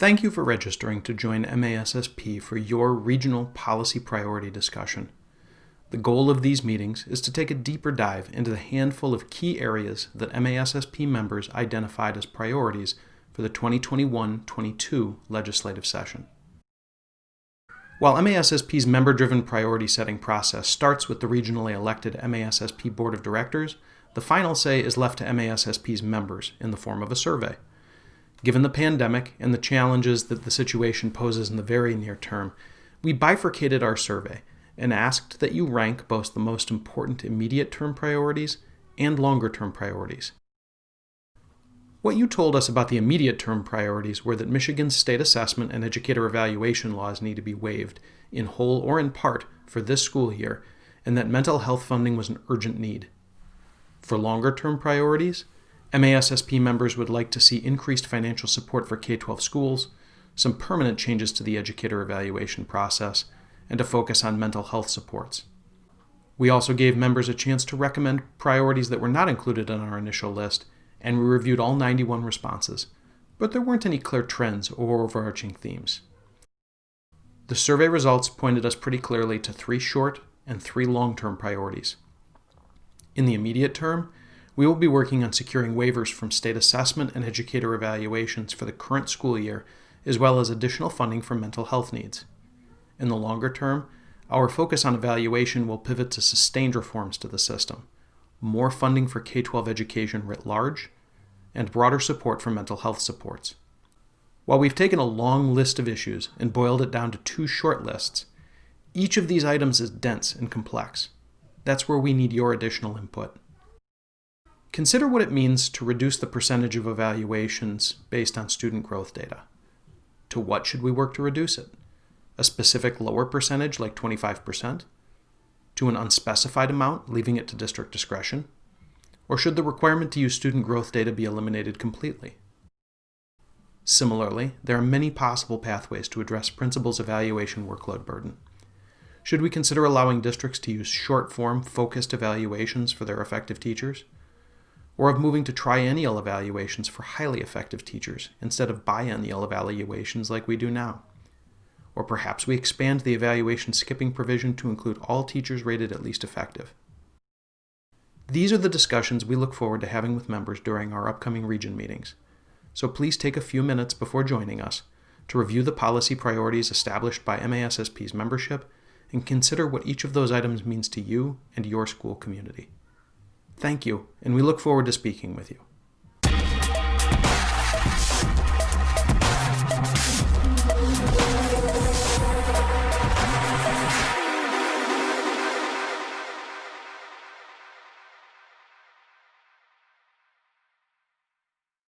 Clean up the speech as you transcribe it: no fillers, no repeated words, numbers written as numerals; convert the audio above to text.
Thank you for registering to join MASSP for your regional policy priority discussion. The goal of these meetings is to take a deeper dive into the handful of key areas that MASSP members identified as priorities for the 2021-22 legislative session. While MASSP's member-driven priority setting process starts with the regionally elected MASSP Board of Directors, the final say is left to MASSP's members in the form of a survey. Given the pandemic and the challenges that the situation poses in the very near term, we bifurcated our survey and asked that you rank both the most important immediate-term priorities and longer-term priorities. What you told us about the immediate-term priorities were that Michigan's state assessment and educator evaluation laws need to be waived, in whole or in part, for this school year, and that mental health funding was an urgent need. For longer-term priorities, MASSP members would like to see increased financial support for K-12 schools, some permanent changes to the educator evaluation process, and a focus on mental health supports. We also gave members a chance to recommend priorities that were not included on our initial list, and we reviewed all 91 responses, but there weren't any clear trends or overarching themes. The survey results pointed us pretty clearly to 3 short and 3 long-term priorities. In the immediate term, we will be working on securing waivers from state assessment and educator evaluations for the current school year, as well as additional funding for mental health needs. In the longer term, our focus on evaluation will pivot to sustained reforms to the system, more funding for K-12 education writ large, and broader support for mental health supports. While we've taken a long list of issues and boiled it down to 2 short lists, each of these items is dense and complex. That's where we need your additional input. Consider what it means to reduce the percentage of evaluations based on student growth data. To what should we work to reduce it? A specific lower percentage like 25%? To an unspecified amount, leaving it to district discretion? Or should the requirement to use student growth data be eliminated completely? Similarly, there are many possible pathways to address principals' evaluation workload burden. Should we consider allowing districts to use short-form, focused evaluations for their effective teachers? Or of moving to triennial evaluations for highly effective teachers instead of biennial evaluations like we do now? Or perhaps we expand the evaluation skipping provision to include all teachers rated at least effective. These are the discussions we look forward to having with members during our upcoming region meetings. So please take a few minutes before joining us to review the policy priorities established by MASSP's membership and consider what each of those items means to you and your school community. Thank you, and we look forward to speaking with you.